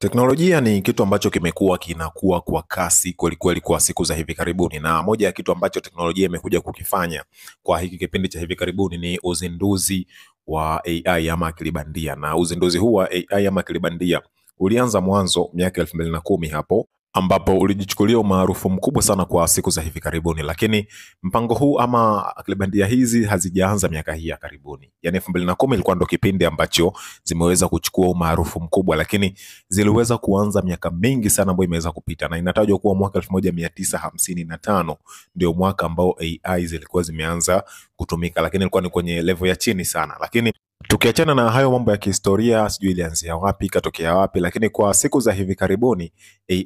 Teknolojia ni kitu ambacho kimekuwa kinakuwa kwa kasi kweli kweli kwa siku za hivi karibuni, na moja ya kitu ambacho teknolojia imekuja kukifanya kwa hiki kipindi cha hivi karibuni ni uzinduzi wa AI ama akili bandia. Na uzinduzi huu wa AI ama akili bandia ulianza mwanzo miaka 2010 hapo, ambapo ulijichukulia umaarufu mkubwa sana kwa siku za hivi karibuni, lakini mpango huu ama akili bandia hizi hazijaanza miaka hii ya karibuni. Yani 2010 ilikuwa ndo kipindi ambacho zimeweza kuchukua umaarufu mkubwa, lakini ziliweza kuanza miaka mingi sana ambayo imeweza kupita, na inatajwa kuwa mwaka 1955 ndio mwaka ambao AI zilikuwa zimeanza kutumika, lakini ilikuwa ni kwenye level ya chini sana. Lakini tukiachana na hayo mambo ya kihistoria, sijui ilianzia wapi ikatokea wapi, lakini kwa siku za hivi karibuni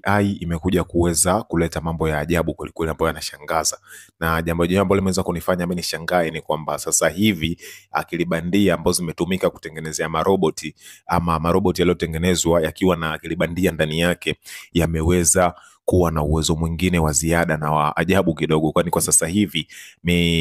AI imekuja kuweza kuleta mambo ya ajabu kwelikweli ambayo yanashangaza. Na jambo ambalo limeweza kunifanya mimi nishangae ni kwamba sasa hivi akili bandia ambazo zimetumika kutengenezea maroboti ama maroboti yaliyotengenezwa yakiwa na akili bandia ndani yake yameweza kuwa na uwezo mwingine wa ziada na wa ajabu kidogo, kwani kwa sasa hivi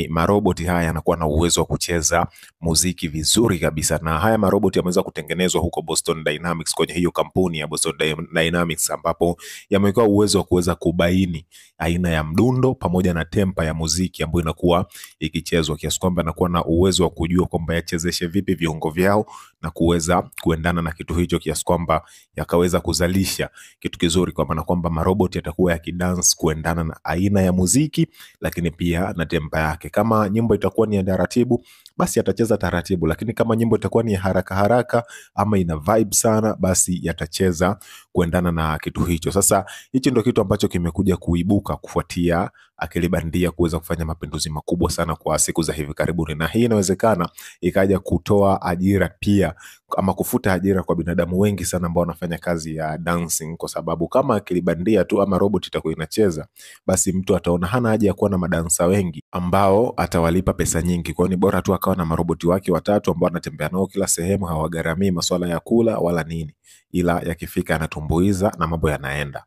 maroboti haya yanakuwa na uwezo wa kucheza muziki vizuri kabisa. Na haya maroboti yameweza kutengenezwa huko Boston Dynamics, kwenye hiyo kampuni ya Boston Dynamics, ambapo yamewekewa uwezo wa kuweza kubaini aina ya mdundo pamoja na tempa ya muziki ambayo inakuwa ikichezwa, kiasi kwamba anakuwa na uwezo wa kujua kwamba yachezeshe vipi viungo vyao na kuweza kuendana na kitu hicho, kiasi kwamba yakaweza kuzalisha kitu kizuri, kwamba maroboti yatakuwa yakidance kuendana na aina ya muziki, lakini pia na tempa yake. Kama nyimbo itakuwa ni ya taratibu, basi yatacheza taratibu, lakini kama nyimbo itakuwa ni haraka haraka ama ina vibe sana, basi yatacheza kuendana na kitu hicho. Sasa hichi ndio kitu ambacho kimekuja kuibuka kufuatia akili bandia kuweza kufanya mapinduzi makubwa sana kwa siku za hivi karibuni, na hii inawezekana ikaja kutoa ajira pia ama kufuta ajira kwa binadamu wengi sana ambao wanafanya kazi ya dancing, kwa sababu kama akili bandia tu ama robot itakuwa inacheza, basi mtu ataona hana haja ya kuwa na madansa wengi ambao atawalipa pesa nyingi. Kwa ni bora tu akawa na maroboti wake watatu ambao anatembea nao kila sehemu, hawagharamii masuala ya kula wala nini, ila yakifika anatumbuiza na mambo yanaenda.